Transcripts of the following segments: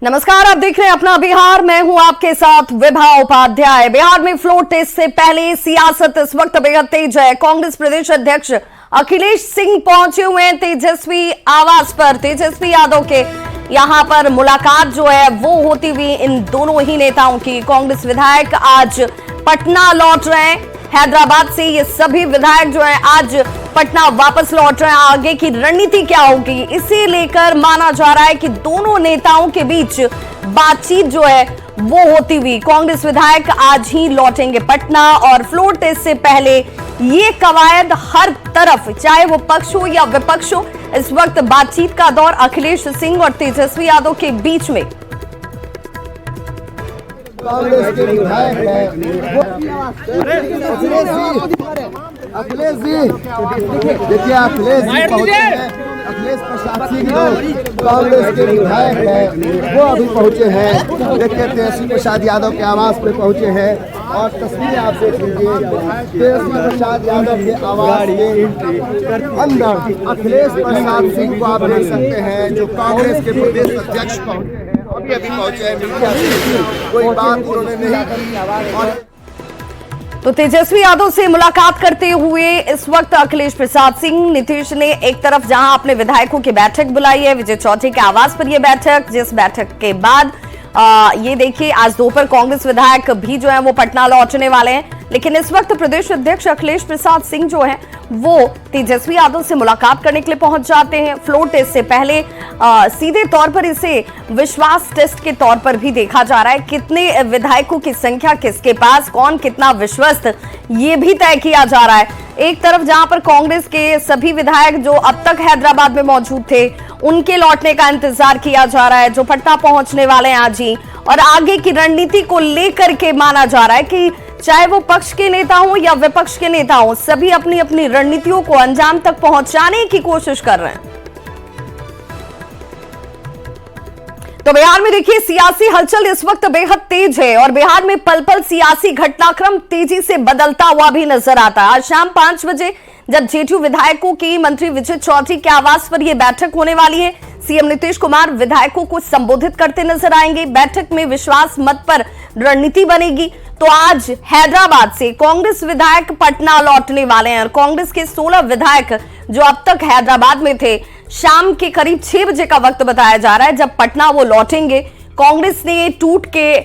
नमस्कार, आप देख रहे हैं अपना बिहार। मैं हूं आपके साथ विभा उपाध्याय। बिहार में फ्लोर टेस्ट से पहले सियासत इस वक्त बेहद तेज है। कांग्रेस प्रदेश अध्यक्ष अखिलेश सिंह पहुंचे हुए हैं तेजस्वी आवास पर। तेजस्वी यादव के यहां पर मुलाकात जो है वो होती हुई इन दोनों ही नेताओं की। कांग्रेस विधायक आज पटना लौट रहे हैं। हैदराबाद से ये सभी विधायक जो है आज पटना वापस लौट रहे हैं। आगे की रणनीति क्या होगी, इसे लेकर माना जा रहा है कि दोनों नेताओं के बीच बातचीत जो है वो होती हुई। कांग्रेस विधायक आज ही लौटेंगे पटना और फ्लोर टेस्ट से पहले ये कवायद हर तरफ, चाहे वो पक्ष हो या विपक्ष हो, इस वक्त बातचीत का दौर अखिलेश सिंह और तेजस्वी यादव के बीच में। कांग्रेस के विधायक है अखिलेश जी, देखिए अखिलेश जी पहुंचे हैं। अखिलेश प्रसाद सिंह कांग्रेस के विधायक है, वो अभी पहुंचे हैं। देखिए तेजस्वी प्रसाद यादव के आवास पे पहुंचे हैं और तस्वीरें आप देख लीजिए। तेजस्वी प्रसाद यादव के आवास के अंदर अखिलेश प्रसाद सिंह को आप देख सकते हैं, जो कांग्रेस के प्रदेश अध्यक्ष पहुंचे हैं। अभी पहुंचे हैं, मीडिया से कोई बात उन्होंने नहीं की। तो तेजस्वी यादव से मुलाकात करते हुए इस वक्त अखिलेश प्रसाद सिंह, नीतीश ने एक तरफ जहां अपने विधायकों की बैठक बुलाई है, विजय चौधरी के आवास पर यह बैठक, जिस बैठक के बाद ये देखिए आज दोपहर कांग्रेस विधायक भी जो है वो पटना लौटने वाले हैं। लेकिन इस वक्त प्रदेश अध्यक्ष अखिलेश प्रसाद सिंह जो है वो तेजस्वी यादव से मुलाकात करने के लिए पहुंच जाते हैं। फ्लोर टेस्ट से पहले सीधे तौर पर इसे विश्वास टेस्ट के तौर पर भी देखा जा रहा है। कितने विधायकों की संख्या किसके पास, कौन कितना विश्वस्त, ये भी तय किया जा रहा है। एक तरफ जहां पर कांग्रेस के सभी विधायक जो अब तक हैदराबाद में मौजूद थे, उनके लौटने का इंतजार किया जा रहा है, जो पटना पहुंचने वाले हैं आज ही। और आगे की रणनीति को लेकर के माना जा रहा है कि चाहे वो पक्ष के नेता हो या विपक्ष के नेता हो, सभी अपनी अपनी रणनीतियों को अंजाम तक पहुंचाने की कोशिश कर रहे हैं। तो बिहार में देखिए सियासी हलचल इस वक्त बेहद तेज है और बिहार में पल पल सियासी घटनाक्रम तेजी से बदलता हुआ भी नजर आता है। आज शाम 5 बजे जब जेडीयू विधायकों की मंत्री विजय चौधरी के आवास पर यह बैठक होने वाली है, सीएम नीतीश कुमार विधायकों को संबोधित करते नजर आएंगे। बैठक में विश्वास मत पर रणनीति बनेगी। तो आज हैदराबाद से कांग्रेस विधायक पटना लौटने वाले हैं और कांग्रेस के 16 विधायक जो अब तक हैदराबाद में थे, शाम के करीब 6 बजे का वक्त बताया जा रहा है जब पटना वो लौटेंगे। कांग्रेस ने टूट के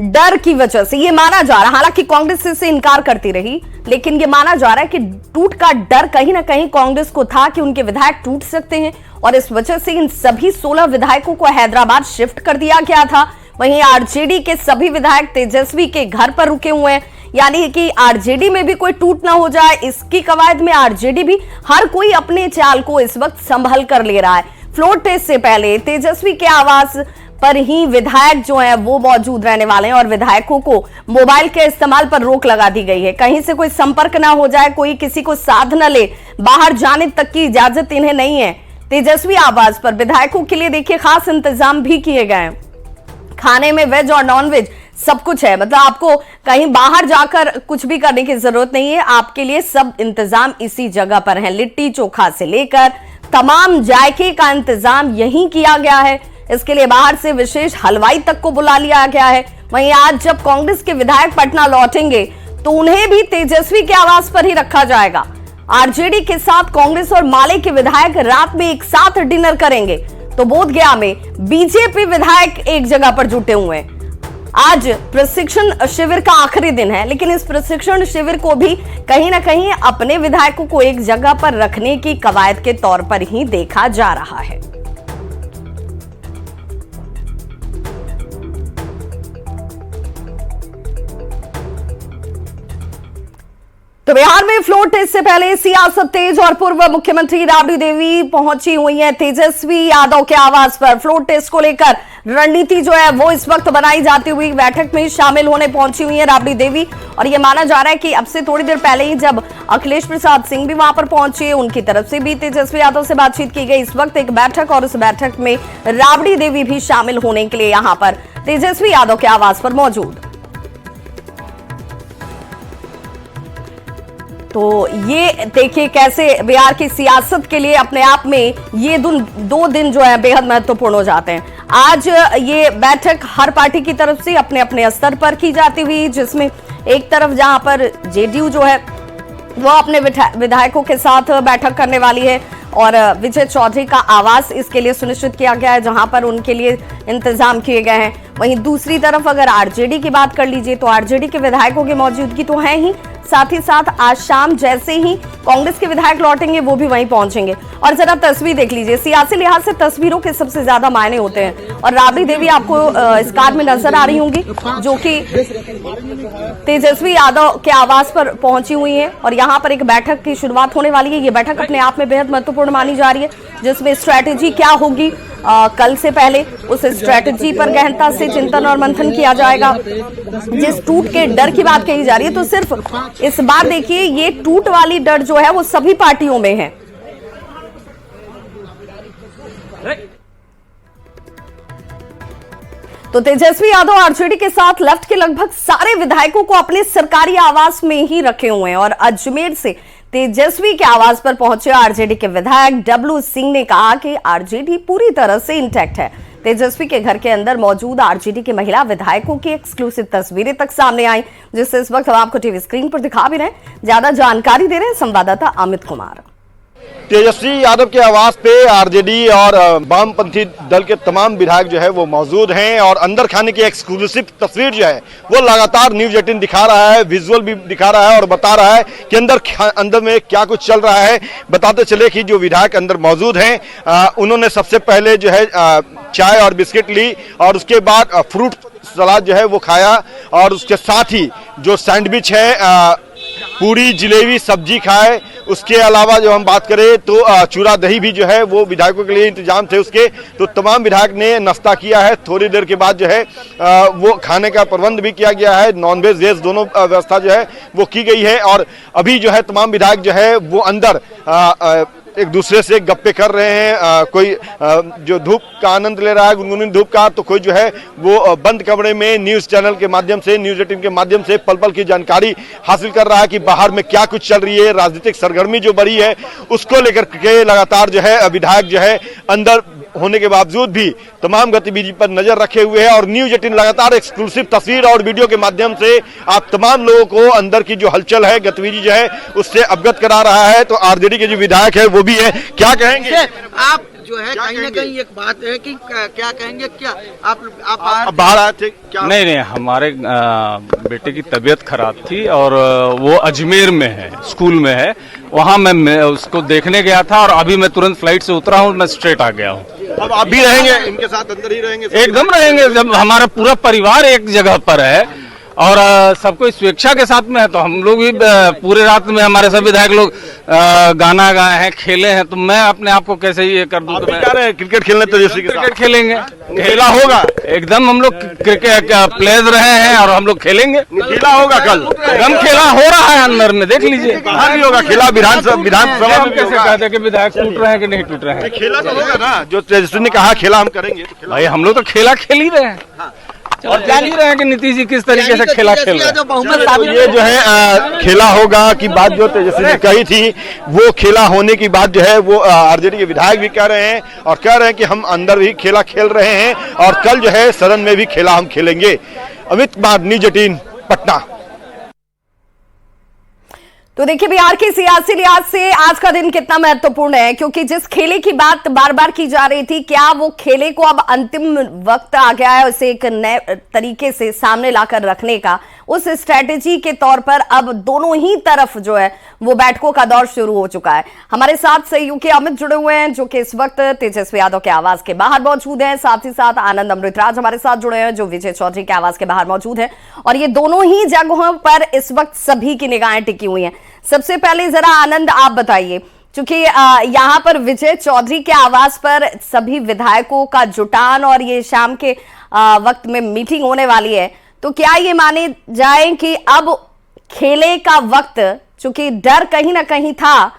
डर की वजह से, ये माना जा रहा है, हालांकि कांग्रेस इससे इनकार करती रही, लेकिन ये माना जा रहा है कि टूट का डर कहीं ना कहीं कांग्रेस को था कि उनके विधायक टूट सकते हैं और इस वजह से इन सभी 16 विधायकों को हैदराबाद शिफ्ट कर दिया गया था। वहीं आरजेडी के सभी विधायक तेजस्वी के घर पर रुके हुए हैं, यानी कि आरजेडी में भी कोई टूट ना हो जाए, इसकी कवायद में आरजेडी भी हर कोई अपने चाल को इस वक्त संभल कर ले रहा है। फ्लोर टेस्ट से पहले तेजस्वी के आवास पर ही विधायक जो है वो मौजूद रहने वाले हैं और विधायकों को मोबाइल के इस्तेमाल पर रोक लगा दी गई है। कहीं से कोई संपर्क ना हो जाए, कोई किसी को साथ न ले, बाहर जाने तक की इजाजत इन्हें नहीं है। तेजस्वी आवास पर विधायकों के लिए देखिए खास इंतजाम भी किए गए हैं। खाने में वेज और नॉन वेज सब कुछ है, मतलब आपको कहीं बाहर जाकर कुछ भी करने की जरूरत नहीं है, आपके लिए सब इंतजाम इसी जगह पर है। लिट्टी चोखा से लेकर तमाम जायके का इंतजाम यहीं किया गया है। इसके लिए बाहर से विशेष हलवाई तक को बुला लिया गया है। वहीं आज जब कांग्रेस के विधायक पटना लौटेंगे तो उन्हें भी तेजस्वी के आवास पर ही रखा जाएगा। आरजेडी के साथ कांग्रेस और माले के विधायक रात में एक साथ डिनर करेंगे। तो बोधगया में बीजेपी विधायक एक जगह पर जुटे हुए हैं। आज प्रशिक्षण शिविर का आखिरी दिन है, लेकिन इस प्रशिक्षण शिविर को भी कहीं ना कहीं अपने विधायकों को एक जगह पर रखने की कवायद के तौर पर ही देखा जा रहा है। तो बिहार में फ्लोर टेस्ट से पहले सियासत तेज और पूर्व मुख्यमंत्री राबड़ी देवी पहुंची हुई हैं तेजस्वी यादव के आवास पर। फ्लोर टेस्ट को लेकर रणनीति जो है वो इस वक्त बनाई जाती हुई बैठक में शामिल होने पहुंची हुई है राबड़ी देवी। और यह माना जा रहा है कि अब से थोड़ी देर पहले ही जब अखिलेश प्रसाद सिंह भी वहां पर पहुंचे, उनकी तरफ से भी तेजस्वी यादव से बातचीत की गई। इस वक्त एक बैठक और उस बैठक में राबड़ी देवी भी शामिल होने के लिए यहां पर तेजस्वी यादव के आवास पर मौजूद। तो ये देखिए कैसे बिहार की सियासत के लिए अपने आप में ये 2 दिन जो है बेहद महत्वपूर्ण हो जाते हैं। आज ये बैठक हर पार्टी की तरफ से अपने अपने स्तर पर की जाती हुई, जिसमें एक तरफ जहां पर जेडीयू जो है वो अपने विधायकों के साथ बैठक करने वाली है और विजय चौधरी का आवास इसके लिए सुनिश्चित किया गया है, जहां पर उनके लिए इंतजाम किए गए हैं। वहीं दूसरी तरफ अगर आरजेडी की बात कर लीजिए तो आरजेडी के विधायकों की मौजूदगी तो है ही, साथ ही साथ आज शाम जैसे ही कांग्रेस के विधायक लौटेंगे वो भी वहीं पहुंचेंगे। और जरा तस्वीर देख लीजिए, सियासी लिहाज से तस्वीरों के सबसे ज्यादा मायने होते हैं और राबड़ी देवी आपको इस कार में नजर आ रही होंगी, जो कि तेजस्वी यादव के आवास पर पहुंची हुई है और यहाँ पर एक बैठक की शुरुआत होने वाली है। ये बैठक अपने आप में बेहद महत्वपूर्ण मानी जा रही है, जिसमें स्ट्रैटेजी क्या होगी कल से पहले उस स्ट्रैटेजी पर गहनता से चिंतन और मंथन किया जाएगा। जिस टूट के डर की बात कही जा रही है तो सिर्फ इस बार देखिए ये टूट वाली डर जो है वो सभी पार्टियों में है। तो तेजस्वी यादव आरजेडी के साथ लेफ्ट के लगभग सारे विधायकों को अपने सरकारी आवास में ही रखे हुए हैं और अजमेर से तेजस्वी के आवास पर पहुंचे आरजेडी के विधायक डब्लू सिंह ने कहा कि आरजेडी पूरी तरह से इंटैक्ट है। तेजस्वी के घर के अंदर मौजूद आरजेडी के महिला विधायकों की एक्सक्लूसिव तस्वीरें तक सामने आई, जिससे इस वक्त हम आपको टीवी स्क्रीन पर दिखा भी रहे हैं। ज्यादा जानकारी दे रहे हैं संवाददाता अमित कुमार। तेजस्वी यादव के आवास पे आरजेडी और वामपंथी दल के तमाम विधायक जो है वो मौजूद हैं और अंदर खाने की एक्सक्लूसिव तस्वीर जो है वो लगातार न्यूज 18 दिखा रहा है, विजुअल भी दिखा रहा है और बता रहा है कि अंदर में क्या कुछ चल रहा है। बताते चले कि जो विधायक अंदर मौजूद हैं उन्होंने सबसे पहले जो है चाय और बिस्किट ली और उसके बाद फ्रूट सलाद जो है वो खाया और उसके साथ ही जो सैंडविच है पूरी जलेबी सब्जी खाए। उसके अलावा जो हम बात करें तो चूरा दही भी जो है वो विधायकों के लिए इंतजाम थे उसके, तो तमाम विधायक ने नाश्ता किया है। थोड़ी देर के बाद जो है वो खाने का प्रबंध भी किया गया है, नॉन वेज वेज दोनों व्यवस्था जो है वो की गई है और अभी जो है तमाम विधायक जो है वो अंदर एक दूसरे से गप्पे कर रहे हैं। कोई जो धूप का आनंद ले रहा है, गुनगुनी धूप का, तो कोई जो है वो बंद कमरे में न्यूज चैनल के माध्यम से, न्यूज 18 के माध्यम से पल पल की जानकारी हासिल कर रहा है कि बाहर में क्या कुछ चल रही है। राजनीतिक सरगर्मी जो बढ़ी है उसको लेकर के लगातार जो है विधायक जो है अंदर होने के बावजूद भी तमाम गतिविधि पर नजर रखे हुए हैं और न्यूज 18 लगातार एक्सक्लूसिव तस्वीर और वीडियो के माध्यम से आप तमाम लोगों को अंदर की जो हलचल है, गतिविधि जो है उससे अवगत करा रहा है। तो आरजेडी के जो विधायक है वो भी है, क्या कहेंगे आप? जो है कहीं ना कहीं एक बात है कि क्या कहेंगे, क्या आप बाहर आए थे क्या? नहीं, हमारे बेटे की तबीयत खराब थी और वो अजमेर में है, स्कूल में है, वहाँ मैं उसको देखने गया था और अभी मैं तुरंत फ्लाइट से उतरा हूँ, मैं स्ट्रेट आ गया हूँ। अब आप भी रहेंगे इनके साथ, अंदर ही रहेंगे? एकदम रहेंगे, जब हमारा पूरा परिवार एक जगह पर है और सबको स्वेच्छा के साथ में है तो हम लोग भी पूरे रात में हमारे सभी विधायक लोग गाना गाए हैं, खेले हैं, तो मैं अपने आप को कैसे ये कर दूं? तो क्या रहे क्रिकेट खेलने? तो जैसे क्रिकेट खेलेंगे, खेला होगा एकदम। हम लोग क्रिकेट प्लेयर्स रहे हैं और हम लोग खेलेंगे, खेला होगा कल, एकदम खेला हो रहा है अंदर में, देख लीजिए। बाहर भी होगा खेला, विधानसभा हम कैसे कहते हैं कि विधायक टूट रहे हैं कि नहीं टूट रहे हैं? खेला तो होगा ना, जो तेजस्वी ने कहा खेला हम करेंगे। भाई हम लोग तो खेला खेल ही रहे हैं और जान ही रहे हैं कि नीतीश जी किस तरीके से खेला खेल रहे हैं। ये जो है खेला होगा की बात जो तेजस्वी ने कही थी वो खेला होने की बात जो है वो आरजेडी के विधायक भी कह रहे हैं और कह रहे हैं कि हम अंदर भी खेला खेल रहे हैं और कल जो है सदन में भी खेला हम खेलेंगे। अमित कुमार, न्यूज 18 पटना। तो देखिए बिहार के सियासी लिहाज से आज का दिन कितना महत्वपूर्ण है, क्योंकि जिस खेले की बात बार बार की जा रही थी, क्या वो खेले को अब अंतिम वक्त आ गया है उसे एक नए तरीके से सामने लाकर रखने का। उस स्ट्रेटेजी के तौर पर अब दोनों ही तरफ जो है वो बैठकों का दौर शुरू हो चुका है। हमारे साथ सहयोगी अमित जुड़े हुए हैं जो कि इस वक्त तेजस्वी यादव के आवास के बाहर मौजूद हैं, साथ ही साथ आनंद अमृतराज हमारे साथ जुड़े हैं जो विजय चौधरी के आवास के बाहर मौजूद है और ये दोनों ही जगहों पर इस वक्त सभी की निगाहें टिकी हुई हैं। सबसे पहले जरा आनंद आप बताइए, क्योंकि यहाँ पर विजय चौधरी के आवास पर सभी विधायकों का जुटान और ये शाम के वक्त में मीटिंग होने वाली है, तो क्या ये माने जाए कि अब खेले का वक्त, चूंकि डर कहीं ना कहीं था,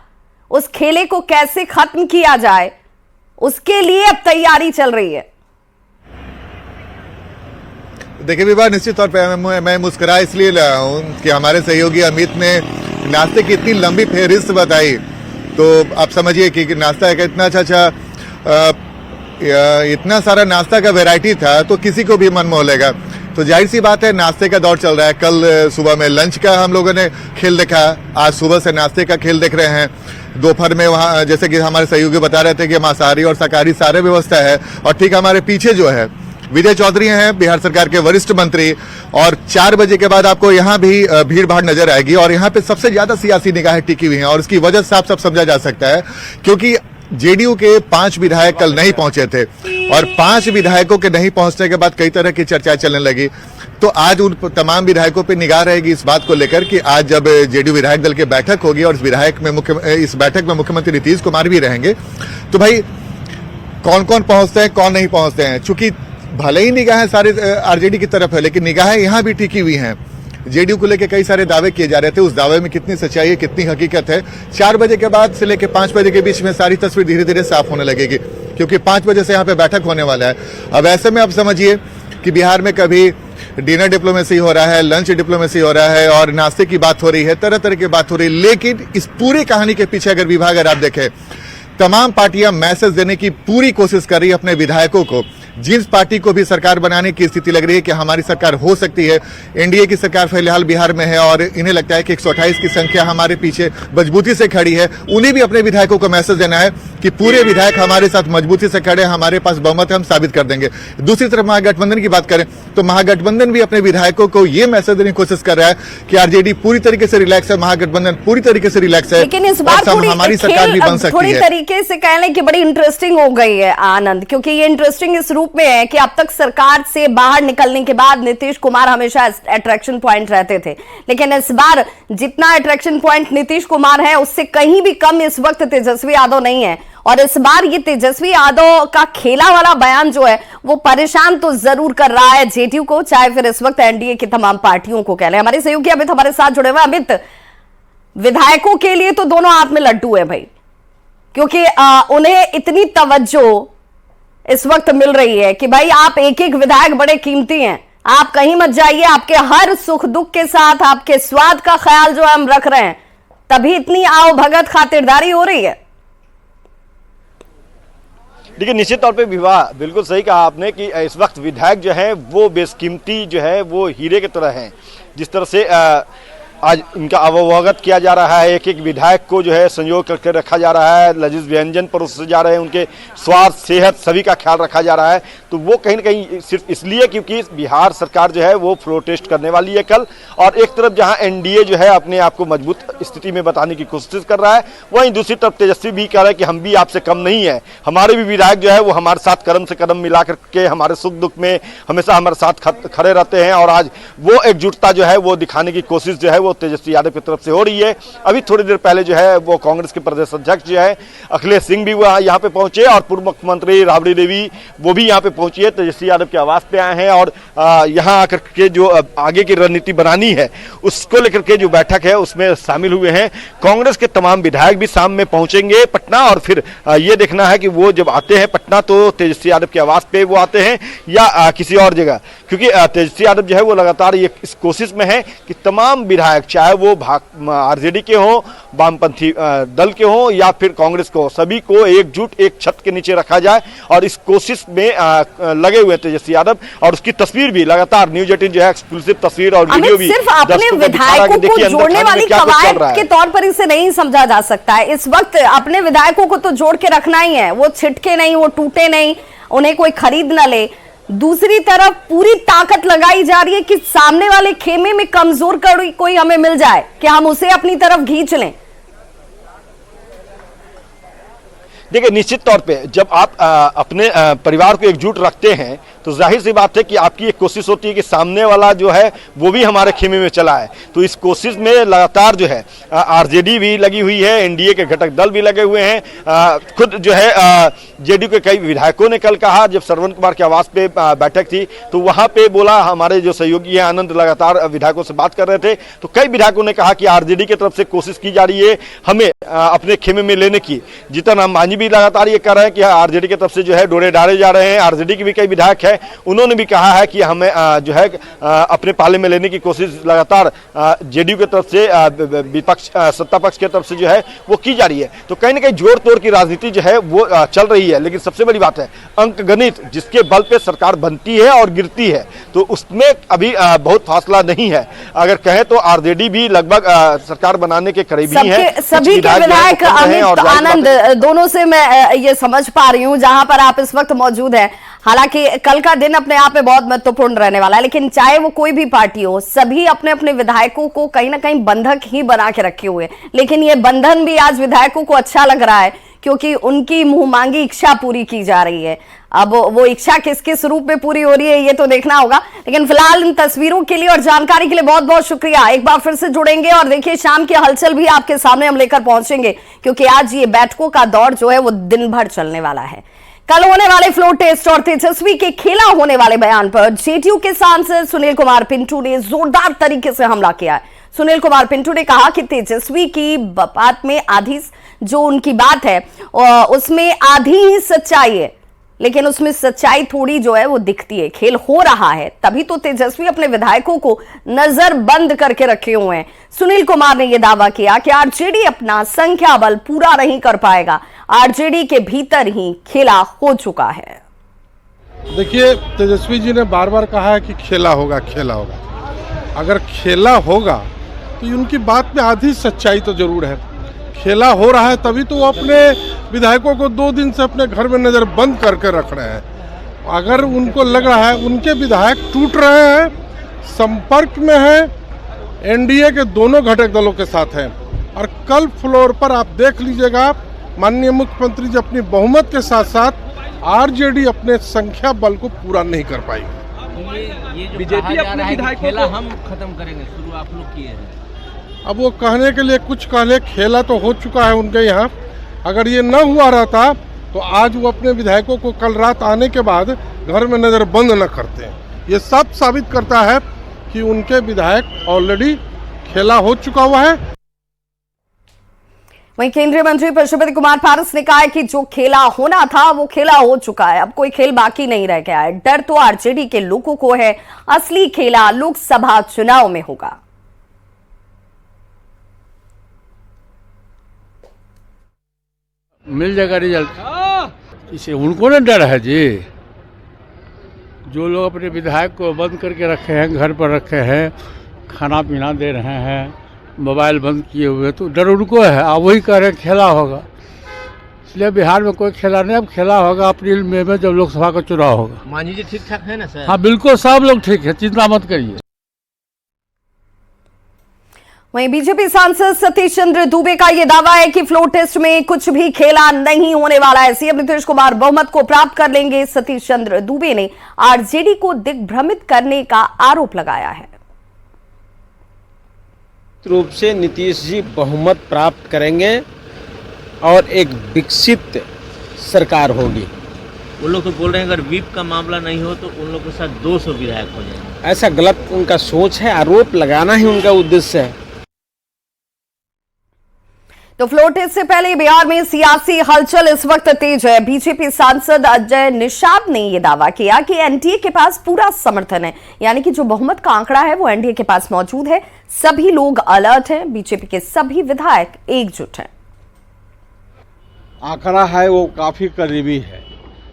उस खेले को कैसे खत्म किया जाए उसके लिए अब तैयारी चल रही है? देखिए विवाह, निश्चित तौर पे मैं मुस्कुरा इसलिए रहा हूं कि हमारे सहयोगी अमित ने नाश्ते की इतनी लंबी फहरिस्त बताई, तो आप समझिए कि नाश्ता एक इतना अच्छा इतना सारा नाश्ता का वैरायटी था तो किसी को भी मन मोह लेगा। तो जाहिर सी बात है नाश्ते का दौर चल रहा है। कल सुबह में लंच का हम लोगों ने खेल देखा, आज सुबह से नाश्ते का खेल देख रहे हैं। दोपहर में वहाँ जैसे कि हमारे सहयोगी बता रहे थे कि मांसाहारी और शाकाहारी सारे व्यवस्था है। और ठीक हमारे पीछे जो है विजय चौधरी हैं, बिहार सरकार के वरिष्ठ मंत्री, और 4 बजे के बाद आपको यहाँ भी भीड़ भाड़ नजर आएगी। और यहाँ पे सबसे ज्यादा सियासी निगाहें टिकी हुई हैं और इसकी वजह साफ साफ समझा जा सकता है, क्योंकि जेडीयू के 5 विधायक कल नहीं पहुंचे थे और 5 विधायकों के नहीं पहुंचने के बाद कई तरह की चर्चाएं चलने लगी। तो आज उन तमाम विधायकों पे निगाह रहेगी इस बात को लेकर कि आज जब जेडीयू विधायक दल की बैठक होगी और इस बैठक में मुख्यमंत्री नीतीश कुमार भी रहेंगे, तो भाई कौन कौन पहुंचते हैं कौन नहीं पहुंचते हैं। चूंकि भले ही निगाहें सारे आरजेडी की तरफ है, लेकिन निगाहें यहां भी टिकी हुई हैं। जेडीयू को लेकर कई सारे दावे किए जा रहे थे, उस दावे में कितनी सच्चाई है कितनी हकीकत है 4 बजे के बाद से लेकर 5 बजे के बीच में सारी तस्वीर धीरे धीरे साफ होने लगेगी, क्योंकि 5 बजे से यहाँ पे बैठक होने वाला है। अब ऐसे में अब समझिए कि बिहार में कभी डिनर डिप्लोमेसी हो रहा है, लंच डिप्लोमेसी हो रहा है और नाश्ते की बात हो रही है, तरह तरह की बात हो रही है। लेकिन इस पूरी कहानी के पीछे अगर विभाग अगर आप देखें, तमाम पार्टियां मैसेज देने की पूरी कोशिश कर रही है अपने विधायकों को। जिस पार्टी को भी सरकार बनाने की स्थिति लग रही है कि हमारी सरकार हो सकती है, एनडीए की सरकार फिलहाल बिहार में है और इन्हें लगता है कि 128 की संख्या हमारे पीछे मजबूती से खड़ी है, उन्हें भी अपने विधायकों को मैसेज देना है कि पूरे विधायक हमारे साथ मजबूती से खड़े, हमारे पास बहुमत है, हम साबित कर देंगे। दूसरी तरफ महागठबंधन की बात करें तो महागठबंधन भी अपने विधायकों को यह मैसेज देने की कोशिश कर रहा है कि आरजेडी पूरी तरीके से रिलैक्स है, महागठबंधन पूरी तरीके से रिलैक्स है, लेकिन इस बार हमारी सरकार भी बन सकती है। थोड़ी तरीके से कहने की बड़ी इंटरेस्टिंग हो गई है आनंद, क्योंकि ये इंटरेस्टिंग इस रूप में है कि अब तक सरकार से बाहर निकलने के बाद नीतीश कुमार हमेशा अट्रैक्शन पॉइंट रहते थे, लेकिन इस बार जितना अट्रैक्शन पॉइंट नीतीश कुमार है उससे कहीं भी कम इस वक्त तेजस्वी यादव नहीं है। और इस बार ये तेजस्वी यादव का खेला वाला बयान जो है वो परेशान तो जरूर कर रहा है जेडीयू को, चाहे फिर इस वक्त एनडीए की तमाम पार्टियों को कह लें। हमारे सहयोगी अमित हमारे साथ जुड़े हुए। अमित, विधायकों के लिए तो दोनों हाथ में लड्डू है भाई, क्योंकि उन्हें इतनी तवज्जो इस वक्त मिल रही है कि भाई आप एक एक विधायक बड़े कीमती हैं, आप कहीं मत जाइए, आपके हर सुख दुख के साथ आपके स्वाद का ख्याल जो है हम रख रहे हैं, तभी इतनी आओ भगत खातिरदारी हो रही है। देखिए, निश्चित तौर पे विवाह बिल्कुल सही कहा आपने कि इस वक्त विधायक जो है वो बेशकीमती जो है वो हीरे की तरह हैं। जिस तरह से आज इनका अवगत किया जा रहा है, एक एक विधायक को जो है संयोग करके रखा जा रहा है, लजीज व्यंजन परोसे जा रहे हैं, उनके स्वास्थ्य सेहत सभी का ख्याल रखा जा रहा है। तो वो कहीं ना कहीं सिर्फ इसलिए क्योंकि बिहार सरकार जो है वो फ्लोर टेस्ट करने वाली है कल, और एक तरफ जहां एनडीए जो है अपने आप को मजबूत स्थिति में बताने की कोशिश कर रहा है, वहीं दूसरी तरफ तेजस्वी भी कह रहा है कि हम भी आपसे कम नहीं है, हमारे भी विधायक जो है वो हमारे साथ कदम से कदम मिला करके हमारे सुख दुख में हमेशा हमारे साथ खड़े रहते हैं। और आज वो एकजुटता जो है वो दिखाने की कोशिश जो है वो तेजस्वी यादव की तरफ से हो रही है। अभी थोड़ी देर पहले जो है वो कांग्रेस के प्रदेश अध्यक्ष जो है अखिलेश सिंह भी वह यहाँ पे पहुंचे और पूर्व मुख्यमंत्री राबड़ी देवी वो भी यहाँ पे पहुंची है, तेजस्वी यादव के आवास पे आए हैं और यहाँ आकर के जो आगे की रणनीति बनानी है उसको लेकर के जो बैठक है उसमें शामिल हुए हैं। कांग्रेस के तमाम विधायक भी शाम में पहुंचेंगे पटना, और फिर ये देखना है कि वो जब आते हैं पटना तो तेजस्वी यादव के आवास पे वो आते हैं या किसी और जगह, क्योंकि तेजस्वी यादव जो है वो लगातार ये इस कोशिश में है कि तमाम विधायक चाहे वो आरजेडी के हों, वामपंथी दल के हों या फिर कांग्रेस को, सभी को एकजुट एक छत के नीचे रखा जाए, और इस कोशिश में लगे हुए तेजस्वी यादव। और उसकी तस्वीर भी लगातार न्यूज 18 जो है एक्सक्लूसिव तस्वीर और वीडियो भी सिर्फ अपने विधायकों को जोड़ने वाली कवायद के तौर पर इसे नहीं समझा जा सकता है। इस वक्त अपने विधायकों को तो जोड़ के रखना ही है, वो छिटके नहीं, वो टूटे नहीं, उन्हें कोई खरीद न ले। दूसरी तरफ पूरी ताकत लगाई जा रही है कि सामने वाले खेमे में कमजोर कोई हमें मिल जाए कि हम उसे अपनी तरफ खींच लें। देखिए, निश्चित तौर पे जब आप अपने परिवार को एकजुट रखते हैं तो जाहिर सी बात है कि आपकी एक कोशिश होती है कि सामने वाला जो है वो भी हमारे खेमे में चला है। तो इस कोशिश में लगातार जो है आरजेडी भी लगी हुई है, एनडीए के घटक दल भी लगे हुए हैं। खुद जो है जेडीयू के कई विधायकों ने कल कहा, जब श्रवण कुमार के आवास पे बैठक थी तो वहां पे बोला, हमारे जो सहयोगी है आनंद लगातार विधायकों से बात कर रहे थे, तो कई विधायकों ने कहा कि आरजेडी की तरफ से कोशिश की जा रही है हमें अपने खेमे में लेने की। जीतन राम मांझी भी लगातार ये कर रहे हैं कि आरजेडी की तरफ से जो है डोरे डाले जा रहे हैं। आरजेडी के भी कई विधायक है है उन्होंने भी कहा है कि हमें जो है अपने पाले में लेने की कोशिश लगातार जेडीयू की तरफ से विपक्ष सत्ता पक्ष की तरफ से जो है वो की जा रही है। तो कहीं ना कहीं जोड़ तोड़ की राजनीति जो है वो चल रही है, लेकिन सबसे बड़ी बात है अंक गणित जिसके बल पे सरकार बनती है और गिरती है, तो उसमें अभी बहुत फासला नहीं है। अगर कहें तो आरजेडी भी लगभग सरकार बनाने के करीब ही है। सभी के विधायक अमित आनंद दोनों से मैं ये समझ पा रही हूं जहां पर आप इस वक्त मौजूद हैं। हालांकि कल का दिन अपने आप में बहुत महत्वपूर्ण रहने वाला है, लेकिन चाहे वो कोई भी पार्टी हो, सभी अपने अपने विधायकों को कहीं ना कहीं बंधक ही बना के रखे हुए। लेकिन ये बंधन भी आज विधायकों को अच्छा लग रहा है क्योंकि उनकी मुंह मांगी इच्छा पूरी की जा रही है। अब वो इच्छा किस किस रूप में पूरी हो रही है ये तो देखना होगा, लेकिन फिलहाल इन तस्वीरों के लिए और जानकारी के लिए बहुत बहुत शुक्रिया। एक बार फिर से जुड़ेंगे और देखिए शाम की हलचल भी आपके सामने हम लेकर पहुंचेंगे क्योंकि आज ये बैठकों का दौर जो है वो दिन भर चलने वाला है। कल होने वाले फ्लोर टेस्ट और तेजस्वी के खेला होने वाले बयान पर जेडीयू के सांसद सुनील कुमार पिंटू ने जोरदार तरीके से हमला किया है। सुनील कुमार पिंटू ने कहा कि तेजस्वी की बात में आधी जो उनकी बात है उसमें आधी ही सच्चाई है, लेकिन उसमें सच्चाई थोड़ी जो है वो दिखती है। खेल हो रहा है तभी तो तेजस्वी अपने विधायकों को नजर बंद करके रखे हुए हैं। सुनील कुमार ने यह दावा किया कि आरजेडी अपना संख्या बल पूरा नहीं कर पाएगा, आरजेडी के भीतर ही खेला हो चुका है। देखिए, तेजस्वी जी ने बार बार कहा है कि खेला होगा, खेला होगा। अगर खेला होगा तो उनकी बात में आधी सच्चाई तो जरूर है। खेला हो रहा है तभी तो वो अपने विधायकों को 2 दिन से अपने घर में नजर बंद करके रख रहे हैं। अगर उनको लग रहा है उनके विधायक टूट रहे हैं, संपर्क में हैं, एनडीए के दोनों घटक दलों के साथ हैं, और कल फ्लोर पर आप देख लीजिएगा माननीय मुख्यमंत्री जी अपनी बहुमत के साथ साथ आरजेडी अपने संख्या बल को पूरा नहीं कर पाई। बीजेपी अपने विधायकों को हम खत्म करेंगे, शुरू आप लोग किए हैं। अब वो कहने के लिए कुछ कहले, खेला तो हो चुका है उनके यहाँ। अगर ये न हुआ रहता तो आज वो अपने विधायकों को कल रात आने के बाद घर में नजर बंद न करते। ये सब साबित करता है कि उनके विधायक ऑलरेडी खेला हो चुका हुआ है। वहीं केंद्रीय मंत्री पशुपति कुमार पारस ने कहा है कि जो खेला होना था वो खेला हो चुका है, अब कोई खेल बाकी नहीं रह गया है। डर तो आरजेडी के लोगों को है, असली खेला लोकसभा चुनाव में होगा। मिल जाएगा रिजल्ट, इसे उनको ना डर है जी। जो लोग अपने विधायक को बंद करके रखे हैं, घर पर रखे हैं, खाना पीना दे रहे हैं, मोबाइल बंद किए हुए, तो डर उनको है। आप वही कह रहे हैं खेला होगा, इसलिए बिहार में कोई खेला नहीं। अब खेला होगा अप्रैल मई में जब लोकसभा का चुनाव होगा। मानी जी ठीक ठाक है ना सर? हाँ बिल्कुल, सब लोग ठीक है, चिंता मत करिए। वहीं बीजेपी सांसद सतीश चंद्र दुबे का यह दावा है कि फ्लोर टेस्ट में कुछ भी खेला नहीं होने वाला है। सीएम नीतीश कुमार बहुमत को प्राप्त कर लेंगे। सतीश चंद्र दुबे ने आरजेडी को दिग्भ्रमित करने का आरोप लगाया है। रूप से नीतीश जी बहुमत प्राप्त करेंगे और एक विकसित सरकार होगी। वो लोग तो बोल रहे हैं अगर व्हीप का मामला नहीं हो तो उन लोगों के साथ 200 विधायक हो जाएंगे। ऐसा गलत उनका सोच है, आरोप लगाना ही उनका उद्देश्य है। तो फ्लोर टेस्ट से पहले बिहार में सियासी हलचल इस वक्त तेज है। बीजेपी सांसद अजय निषाद ने यह दावा किया कि एनडीए के पास पूरा समर्थन है, यानी कि जो बहुमत का आंकड़ा है वो एनडीए के पास मौजूद है। सभी लोग अलर्ट हैं, बीजेपी के सभी विधायक एकजुट हैं। आंकड़ा है वो काफी करीबी है।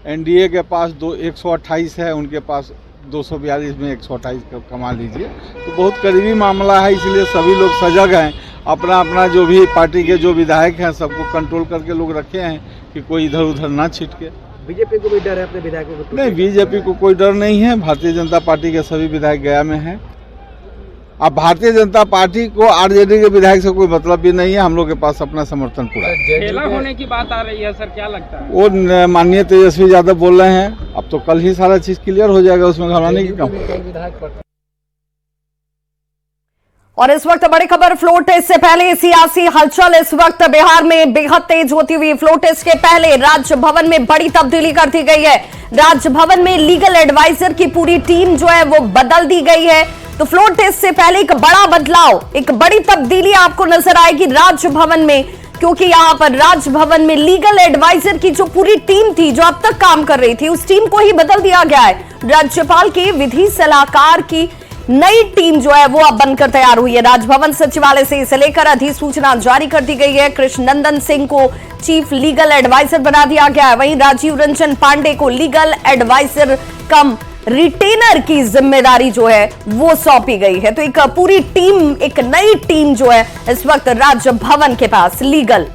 एनडीए के पास 128 है, उनके पास 242 में 128 कमा लीजिए, तो बहुत करीबी मामला है। इसलिए सभी लोग सजग हैं, अपना अपना जो भी पार्टी के जो विधायक हैं सबको कंट्रोल करके लोग रखे हैं कि कोई इधर उधर ना छिटके। बीजेपी को भी डर है अपने विधायकों को? नहीं, बीजेपी को कोई डर नहीं है। भारतीय जनता पार्टी के सभी विधायक गया में हैं। अब भारतीय जनता पार्टी को आरजेडी के विधायक से कोई मतलब भी नहीं है। हम लोग के पास अपना समर्थन पूरा है। खेला होने की बात आ रही है सर, क्या लगता है? वो माननीय तेजस्वी यादव बोल रहे हैं, अब तो कल ही सारा चीज क्लियर हो जाएगा, उसमें घबराने की काम। और इस वक्त बड़ी खबर फ्लोर टेस्ट से पहले सियासी हलचल इस वक्त बिहार में बेहद तेज होती हुई। फ्लोर टेस्ट के पहले राजभवन में बड़ी तब्दीली कर दी गई है। राजभवन में लीगल एडवाइजर की पूरी टीम जो है वो बदल दी गई है। तो फ्लोर टेस्ट से पहले एक बड़ा बदलाव, एक बड़ी तब्दीली आपको नजर आएगी राजभवन में। क्योंकि यहां पर राजभवन में लीगल एडवाइजर की जो पूरी टीम थी, जो अब तक काम कर रही थी, उस टीम को ही बदल दिया गया है। राज्यपाल के विधि सलाहकार की नई टीम जो है वो अब बनकर तैयार हुई है। राजभवन सचिवालय से इसे लेकर अधिसूचना जारी कर दी गई है। कृष्ण नंदन सिंह को चीफ लीगल एडवाइजर बना दिया गया है। वहीं राजीव रंजन पांडे को लीगल एडवाइजर कम रिटेनर की जिम्मेदारी जो है वो सौंपी गई है। तो एक पूरी टीम, एक नई टीम जो है इस वक्त राजभवन के पास लीगल